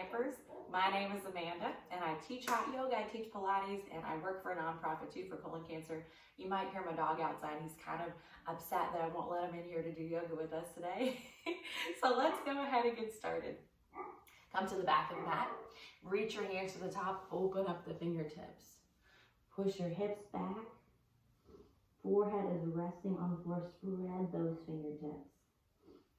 Campers. My name is Amanda and I teach hot yoga, I teach Pilates, and I work for a nonprofit too for colon cancer. You might hear my dog outside. He's kind of upset that I won't let him in here to do yoga with us today. So let's go ahead and get started. Come to the back of the mat. Reach your hands to the top, open up the fingertips. Push your hips back. Forehead is resting on the floor, spread those fingertips.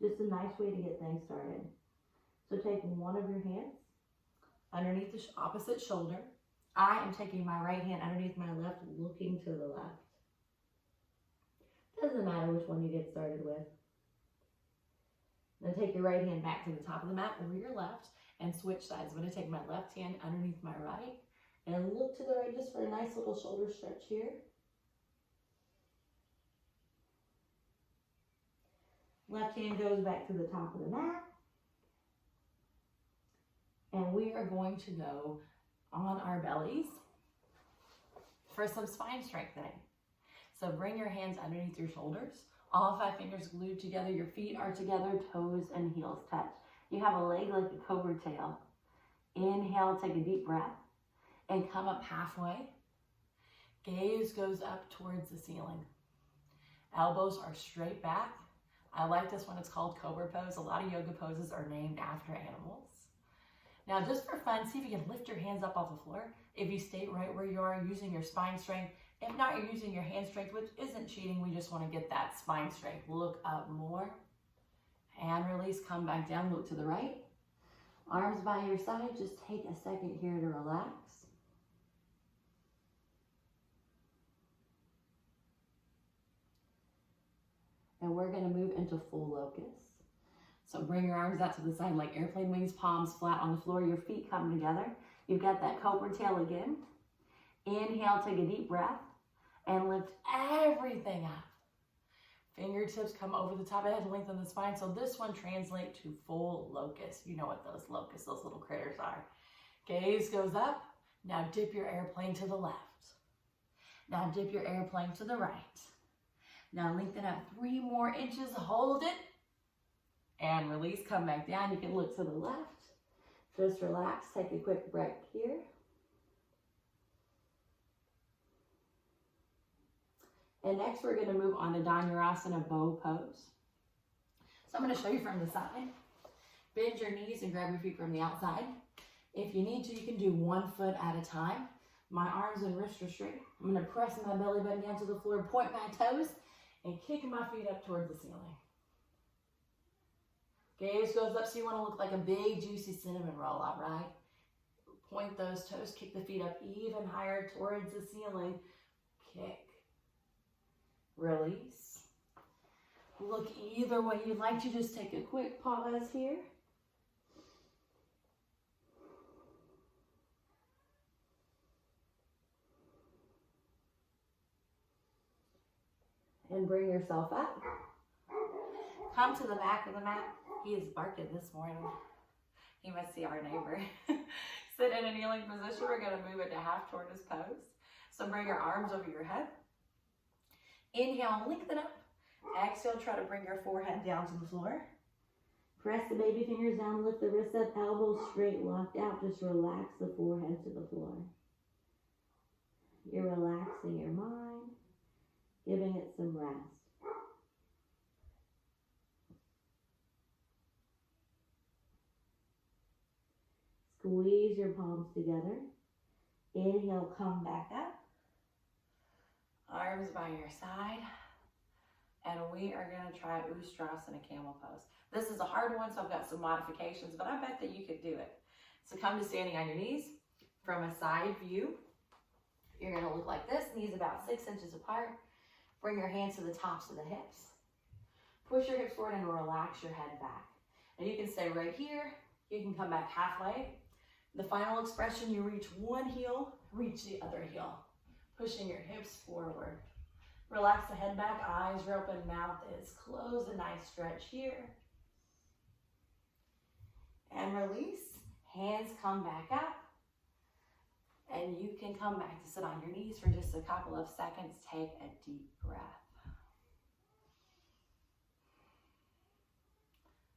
Just a nice way to get things started. So take one of your hands underneath the opposite shoulder. I am taking my right hand underneath my left, looking to the left. Doesn't matter which one you get started with. Then take your right hand back to the top of the mat or your left and switch sides. I'm going to take my left hand underneath my right and look to the right just for a nice little shoulder stretch here. Left hand goes back to the top of the mat. And we are going to go on our bellies for some spine strengthening. So bring your hands underneath your shoulders. All 5 fingers glued together. Your feet are together, toes and heels touch. You have a leg like a cobra tail. Inhale, take a deep breath and come up halfway. Gaze goes up towards the ceiling. Elbows are straight back. I like this one, it's called cobra pose. A lot of yoga poses are named after animals. Now just for fun, see if you can lift your hands up off the floor. If you stay right where you are, using your spine strength. If not, you're using your hand strength, which isn't cheating. We just want to get that spine strength. Look up more. And release, come back down, look to the right. Arms by your side, just take a second here to relax. And we're going to move into full locust. So bring your arms out to the side like airplane wings, palms flat on the floor. Your feet come together. You've got that cobra tail again. Inhale, take a deep breath and lift everything up. Fingertips come over the top of the head, lengthen the spine. So this one translates to full locust. You know what those locusts, those little critters are. Gaze goes up. Now dip your airplane to the left. Now dip your airplane to the right. Now lengthen up 3 more inches, hold it, and release, come back down. You can look to the left. Just relax, take a quick break here. And next we're gonna move on to Dhanurasana bow pose. So I'm gonna show you from the side. Bend your knees and grab your feet from the outside. If you need to, you can do 1 foot at a time. My arms and wrists are straight. I'm gonna press my belly button down to the floor, point my toes, and kick my feet up towards the ceiling. Gaze goes up, so you want to look like a big, juicy cinnamon roll, all right? Point those toes, kick the feet up even higher towards the ceiling. Kick. Release. Look either way you'd like to. Just take a quick pause here. And bring yourself up. Come to the back of the mat. He is barking this morning. He must see our neighbor. Sit in a kneeling position. We're going to move into half tortoise pose. So bring your arms over your head. Inhale, lengthen up. Exhale, try to bring your forehead down to the floor. Press the baby fingers down, lift the wrists up, elbows straight, locked out. Just relax the forehead to the floor. You're relaxing your mind, giving it some rest. Squeeze your palms together. Inhale, come back up. Arms by your side. And we are going to try Ustrasana camel pose. This is a hard one, so I've got some modifications, but I bet that you could do it. So come to standing on your knees from a side view. You're going to look like this, knees about 6 inches apart. Bring your hands to the tops of the hips. Push your hips forward and relax your head back. And you can stay right here. You can come back halfway. The final expression, you reach one heel, reach the other heel. Pushing your hips forward. Relax the head back, eyes are open, mouth is closed. A nice stretch here. And release. Hands come back up. And you can come back to sit on your knees for just a couple of seconds. Take a deep breath.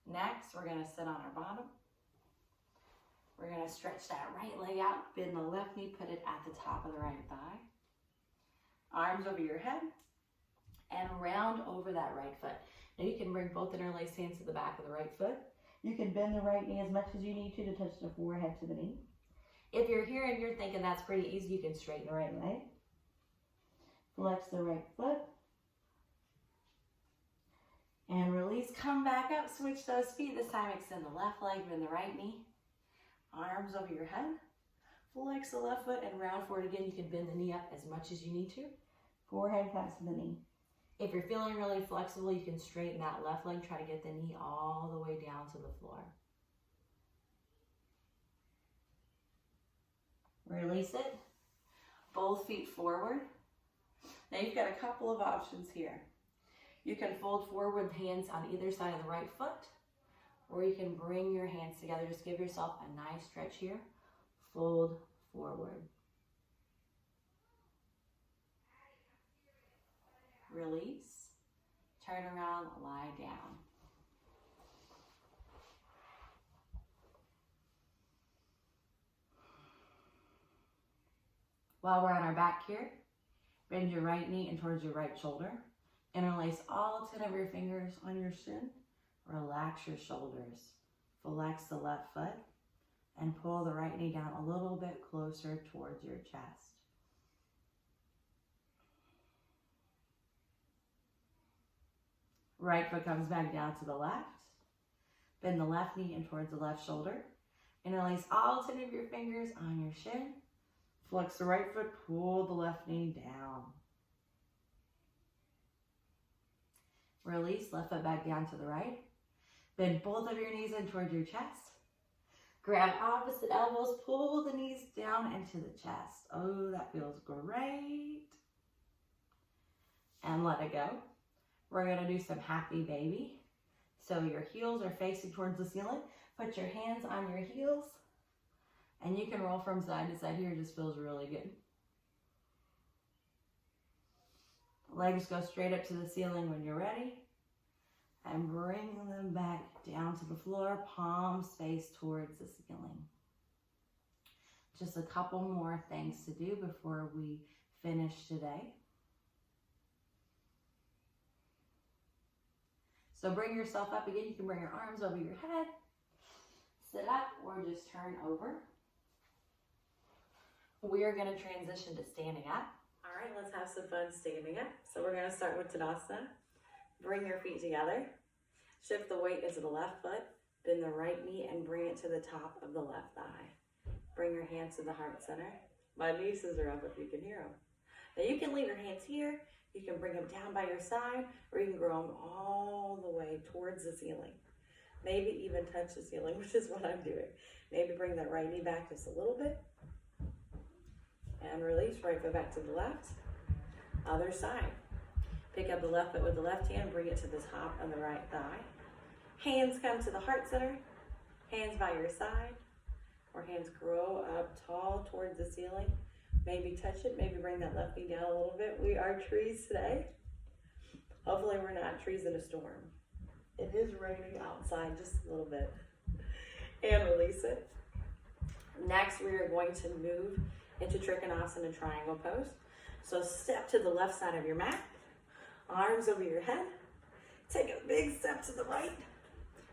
Next, we're going to sit on our bottom. We're gonna stretch that right leg out, bend the left knee, put it at the top of the right thigh. Arms over your head, and round over that right foot. Now you can bring both interlaced hands to the back of the right foot. You can bend the right knee as much as you need to touch the forehead to the knee. If you're here and you're thinking that's pretty easy, you can straighten the right leg. Flex the right foot. And release, come back up, switch those feet. This time extend the left leg, bend the right knee. Arms over your head. Flex the left foot and round forward again. You can bend the knee up as much as you need to. Forehead past the knee. If you're feeling really flexible, you can straighten that left leg. Try to get the knee all the way down to the floor. Release it. Both feet forward. Now you've got a couple of options here. You can fold forward, hands on either side of the right foot, or you can bring your hands together. Just give yourself a nice stretch here. Fold forward. Release. Turn around, lie down. While we're on our back here, bend your right knee in towards your right shoulder. Interlace all 10 of your fingers on your shin. Relax your shoulders. Flex the left foot and pull the right knee down a little bit closer towards your chest. Right foot comes back down to the left. Bend the left knee in towards the left shoulder. Interlace all 10 of your fingers on your shin. Flex the right foot, pull the left knee down. Release, left foot back down to the right. Bend both of your knees in towards your chest. Grab opposite elbows, pull the knees down into the chest. Oh, that feels great. And let it go. We're gonna do some happy baby. So your heels are facing towards the ceiling. Put your hands on your heels. And you can roll from side to side here. It just feels really good. Legs go straight up to the ceiling when you're ready. And bring them back down to the floor. Palms face towards the ceiling. Just a couple more things to do before we finish today. So bring yourself up again. You can bring your arms over your head. Sit up or just turn over. We are going to transition to standing up. All right, let's have some fun standing up. So we're going to start with Tadasana. Bring your feet together. Shift the weight into the left foot. Bend the right knee and bring it to the top of the left thigh. Bring your hands to the heart center. My nieces are up if you can hear them. Now you can leave your hands here. You can bring them down by your side, or you can grow them all the way towards the ceiling. Maybe even touch the ceiling, which is what I'm doing. Maybe bring that right knee back just a little bit. And release, right foot back to the left. Other side. Pick up the left foot with the left hand, bring it to the top of the right thigh. Hands come to the heart center. Hands by your side. Or hands grow up tall towards the ceiling. Maybe touch it, maybe bring that left knee down a little bit. We are trees today. Hopefully we're not trees in a storm. It is raining outside just a little bit. And release it. Next, we are going to move into Trikonasana triangle pose. So step to the left side of your mat. Arms over your head. Take a big step to the right.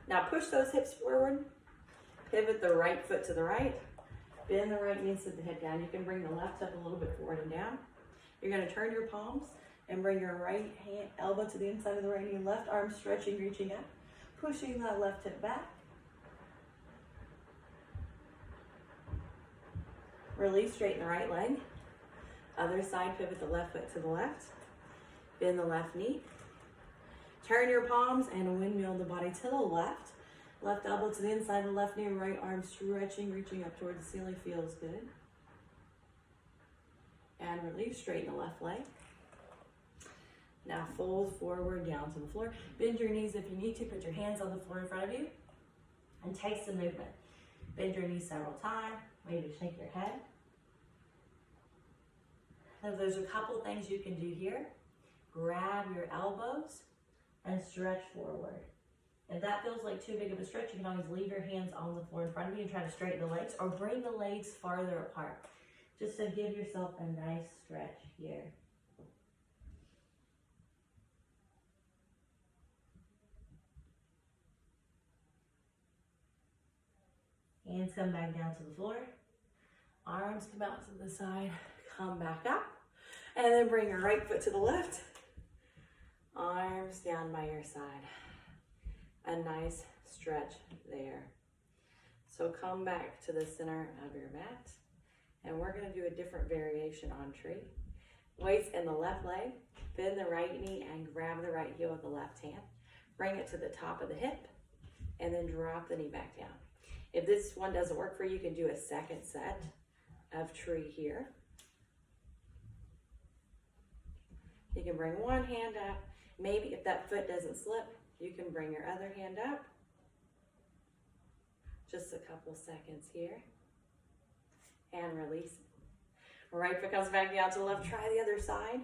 Now push those hips forward. Pivot the right foot to the right. Bend the right knee, sit the head down. You can bring the left hip a little bit forward and down. You're going to turn your palms and bring your right hand, elbow to the inside of the right knee. Left arm stretching, reaching up. Pushing that left hip back. Release, straighten the right leg. Other side, pivot the left foot to the left. Bend the left knee. Turn your palms and windmill the body to the left. Left elbow to the inside of the left knee, right arm stretching, reaching up towards the ceiling, feels good. And release, straighten the left leg. Now fold forward down to the floor. Bend your knees if you need to, put your hands on the floor in front of you, and take some movement. Bend your knees several times, maybe shake your head. Now there's a couple things you can do here. Grab your elbows and stretch forward. If that feels like too big of a stretch, you can always leave your hands on the floor in front of you and try to straighten the legs, or bring the legs farther apart, just to give yourself a nice stretch here. Hands come back down to the floor. Arms come out to the side, come back up. And then bring your right foot to the left. Arms down by your side. A nice stretch there. So come back to the center of your mat. And we're gonna do a different variation on tree. Weights in the left leg. Bend the right knee and grab the right heel with the left hand. Bring it to the top of the hip. And then drop the knee back down. If this one doesn't work for you, you can do a second set of tree here. You can bring one hand up. Maybe if that foot doesn't slip, you can bring your other hand up. Just a couple seconds here. And release. Right foot comes back down to the left. Try the other side.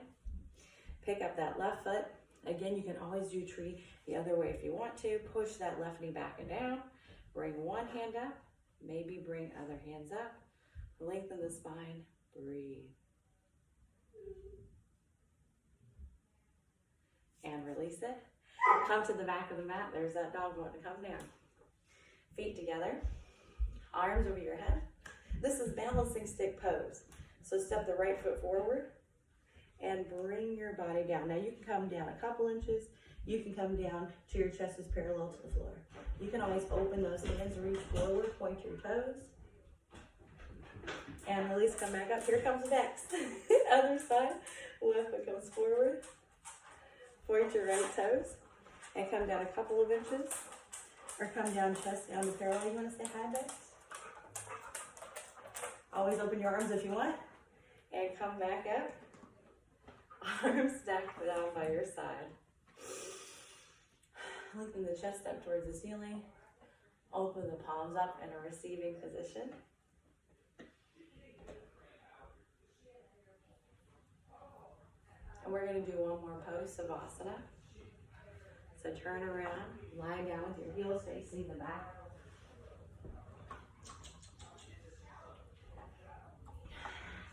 Pick up that left foot. Again, you can always do tree the other way if you want to. Push that left knee back and down. Bring one hand up. Maybe bring other hands up. Lengthen the spine. Breathe. And release it. Come to the back of the mat. There's that dog wanting to come down. Feet together. Arms over your head. This is balancing stick pose. So step the right foot forward and bring your body down. Now you can come down a couple inches. You can come down to your chest is parallel to the floor. You can always open those hands, reach forward, point your toes. And release, come back up. Here comes next. Other side. Left foot comes forward. Point your right toes. And come down a couple of inches. Or come down chest down to parallel. You want to say hi, Bex? Always open your arms if you want. And come back up. Arms stacked down by your side. Lengthen the chest up towards the ceiling. Open the palms up in a receiving position. And we're going to do one more pose, Savasana. So turn around, lie down with your heels facing the back.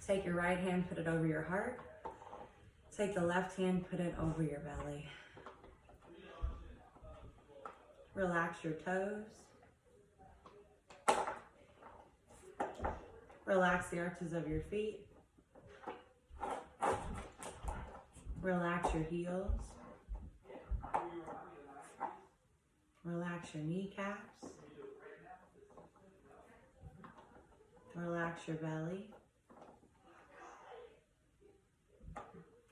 Take your right hand, put it over your heart. Take the left hand, put it over your belly. Relax your toes. Relax the arches of your feet. Relax your heels. Relax your kneecaps. Relax your belly.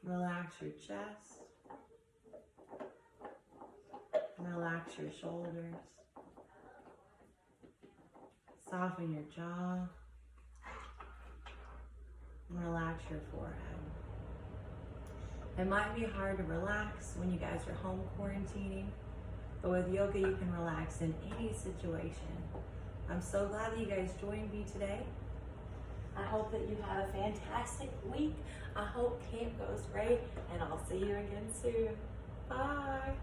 Relax your chest. Relax your shoulders. Soften your jaw. Relax your forehead. It might be hard to relax when you guys are home quarantining, but with yoga you can relax in any situation. I'm so glad that you guys joined me today. I hope that you have a fantastic week. I hope camp goes great, and I'll see you again soon. Bye.